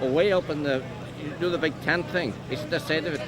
way up in the, you do the big tent thing. It's the side of it.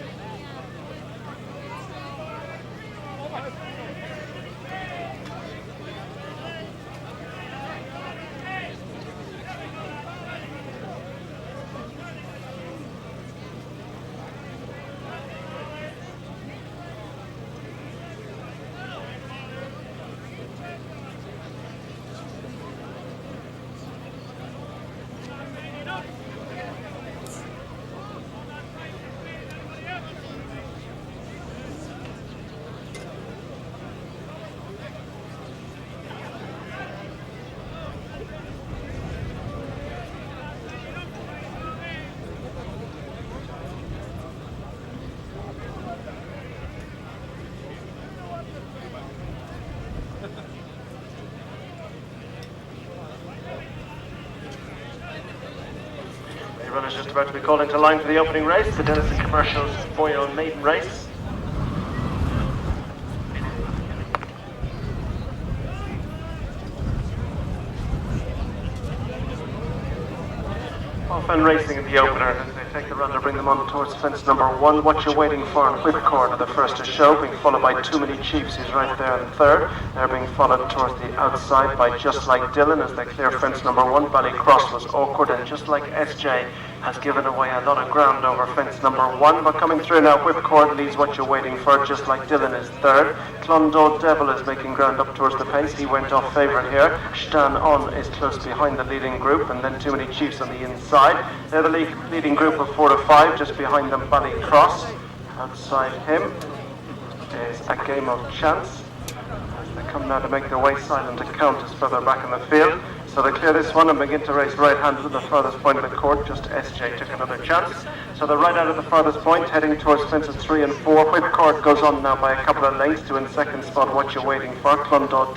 The runners just about to be called into line for the opening race, the Denison Commercials Boyo Maiden Race. Often racing in the opener as they take the run to bring them on towards fence number 1. What you're waiting for in whipcord are the first to show, being followed by Too Many Chiefs, who's right there in third. They're being followed towards the outside by Just Like Dylan as they clear fence number 1. Ballycross was awkward, and Just Like SJ has given away a lot of ground over fence number 1, but coming through now, whipcord leads What You're Waiting For. Just Like Dylan is third. Clondall Devil is making ground up towards the pace. He went off favourite here. Stan On is close behind the leading group, and then Too Many Chiefs on the inside. They're the leading group of 4 to 5. Just behind them, Ballycross. Outside him is A Game of Chance. As they come now to make their way, Silent Account is further back in the field. So they clear this one and begin to race right-handed to the furthest point of the court. Just SJ took another chance. So they're right out at the furthest point, heading towards fences 3 and 4. Whipcord goes on now by a couple of lengths to in second spot What You're Waiting For. Clondall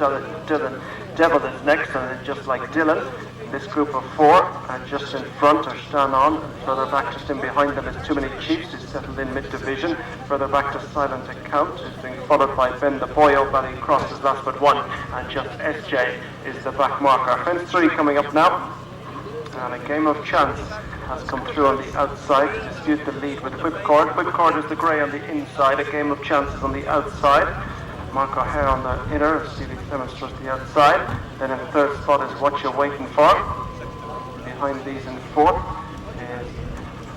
Devil is next, and then Just Like Dylan. This group of 4, and just in front are Stan On, and further back just in behind them is Too Many Chiefs, who's settled in mid-division. Further back to Silent Account, who's being followed by Ben the Boyo. Ballycross is last but 1, and just SJ is the back marker. Fence 3 coming up now, and A Game of Chance has come through on the outside to dispute the lead with Whipcord. Whipcord is the grey on the inside, A Game of Chance is on the outside. Mark O'Hare on the inner, Stevie Clemens towards the outside. Then in third spot is What You're Waiting For. Behind these in fourth is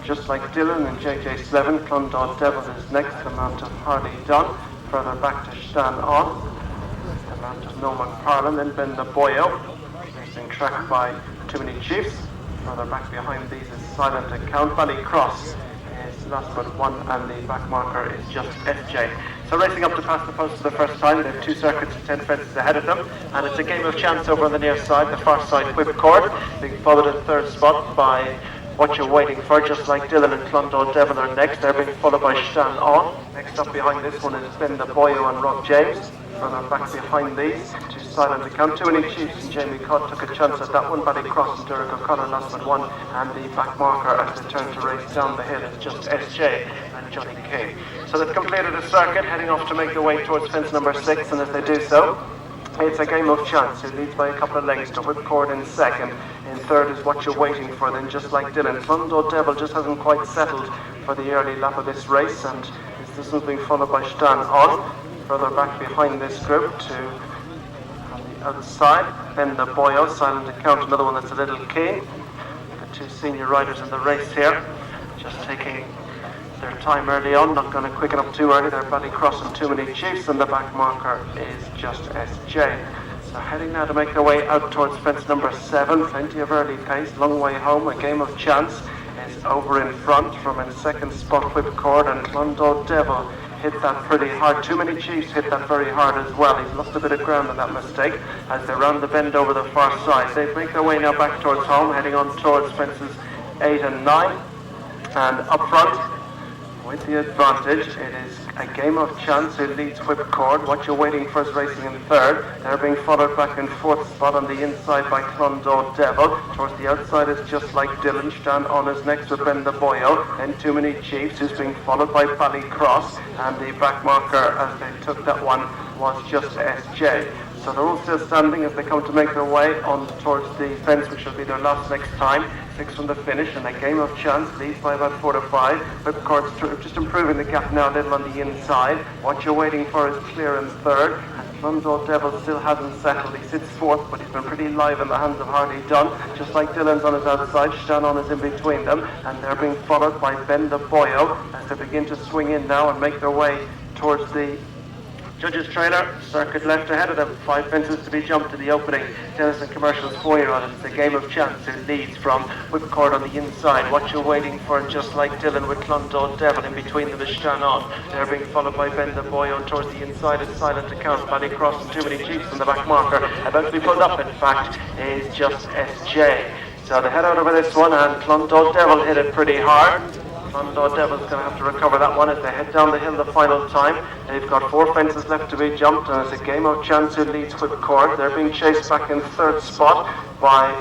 Just Like Dylan and JJ Slevin. Clondall Devil is next, the mount of Harley Dunn. Further back to Stan On, the mount of Noel McFarlane. Then Ben the Boyo, he's being tracked by Too Many Chiefs. Further back behind these is Silent Account. Ballycross is last but 1, and the back marker is just SJ. So racing up to pass the post for the first time, they have 2 circuits and 10 fences ahead of them, and it's A Game of Chance over on the near side, the far side Whipcord, being followed in third spot by What You're Waiting For. Just Like Dylan and Clondall Devil are next. They're being followed by Stan On. Next up behind this one is Ben the Boyo and Rob James. Further back behind these to Silent Account. Too Many Chiefs and Jamie Codd took a chance at that one. Ballycross and Derek O'Connor last but 1, and the back marker as they turn to race down the hill is just SJ and Johnny K. So they've completed a circuit, heading off to make their way towards fence number 6, and as they do so, it's A Game of Chance, who leads by a couple of lengths to Whipcord in second. In third is What You're Waiting For, then Just Like Dylan. Clondall Devil just hasn't quite settled for the early lap of this race, and this is being followed by Stan On. Further back behind this group to on the outside, Ben the Boyo, Silent Account, another one that's a little keen. The 2 senior riders in the race here, just taking their time early on, not going to quicken up too early. They're Ballycross and Too Many Chiefs, and the back marker is just SJ. So heading now to make their way out towards fence number 7, plenty of early pace, long way home. A Game of Chance is over in front from in second spot Whipcord, and Clondall Devil hit that pretty hard. Too Many Chiefs hit that very hard as well. He's lost a bit of ground on that mistake as they round the bend over the far side. They make their way now back towards home, heading on towards fences 8 and 9, and up front with the advantage it is A Game of Chance who leads Whipcord. What You're Waiting For is racing in third. They're being followed back in fourth spot on the inside by Clondall Devil. Towards the outside is Just Like Dylan. Stan On is next with Ben the Boyo. Then Too Many Chiefs, who's being followed by Ballycross, and the back marker as they took that one was just SJ. So they're all still standing as they come to make their way on towards the fence, which will be their last next time. 6 from the finish, and a game of chance leads by about 4 to 5. Whipcord's just improving the gap now a little on the inside. What you're waiting for is clear in third. London Devil still hasn't settled. He sits fourth, but he's been pretty live in the hands of Hardy Dunn. Just like Dylan's on his outside, Shannon is in between them, and they're being followed by Ben the Boyo as they begin to swing in now and make their way towards the judges' trailer. Circuit left ahead of them. 5 fences to be jumped to the opening. Dennis and Commercial's 4-year-old. It's a game of chance who leads from Whipcord on the inside. What you're waiting for, just like Dylan with Clondalk Devil. In between them is Shannon. They're being followed by Ben the Boyo towards the inside. It's Silent Account. Ballycross and Too Many Chiefs in the back marker. About to be pulled up, in fact, is just SJ. So they head out over this one, and Clondalk Devil hit it pretty hard. Clondalk Devil's going to have to recover that one as they head down the hill the final time. They've got 4 fences left to be jumped, and it's a game of chance who leads Whipcord. They're being chased back in third spot by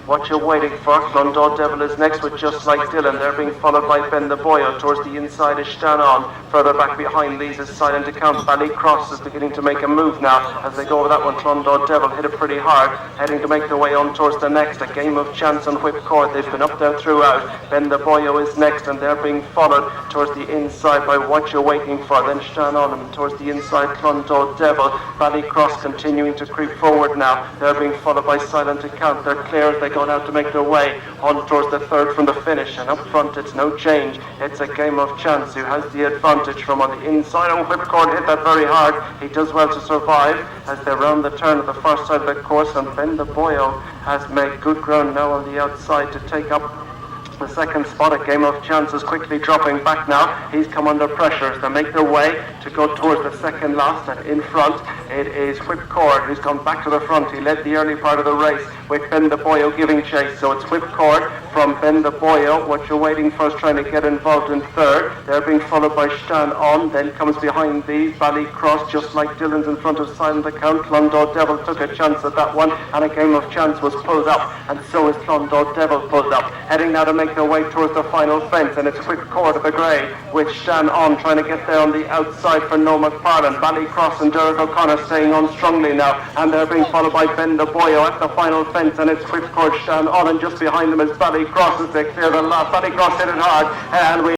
What You're Waiting For. Clondalk Devil is next with Just Like Dylan. They're being followed by Ben the Boyo. Towards the inside is Shannon. Further back behind these is Silent Account. Ballycross is beginning to make a move now as they go over that one. Clondalk Devil hit it pretty hard, heading to make their way on towards the next. A game of chance on Whipcord. They've been up there throughout. Ben the Boyo is next, and they're being followed towards the inside by What You're Waiting For. Then Shannon, and towards the inside Clondalk Devil. Ballycross continuing to creep forward now. They're being followed by Silent Account. They're clear as they go out to make their way on towards the third from the finish, and up front it's no change. It's a game of chance who has the advantage from on the inside, and Whipcord hit that very hard. He does well to survive as they round the turn of the first side of the course, and Ben the Boyo has made good ground now on the outside to take up the second spot. A game of chance is quickly dropping back now. He's come under pressure as they make their way to go towards the second last, and in front it is Whipcord who's gone back to the front. He led the early part of the race with Ben the Boyo giving chase, so it's Whipcord from Ben the Boyo. What You're Waiting For is trying to get involved in third. They're being followed by Stan On, then comes behind these Ballycross, Just Like Dylan's in front of Silent Account. Clondalk Devil took a chance at that one, and a game of chance was pulled up, and so is Clondalk Devil pulled up, heading now to make their way towards the final fence, and it's Whipcord of the Grey with Stan On trying to get there on the outside for Noel McFarlane. Ballycross and Derek O'Connor staying on strongly now, and they're being followed by Ben the Boyo at the final fence, and it's Whipcord, Stan On, and just behind them is Ballycross as they clear the last. Ballycross hit it hard, and we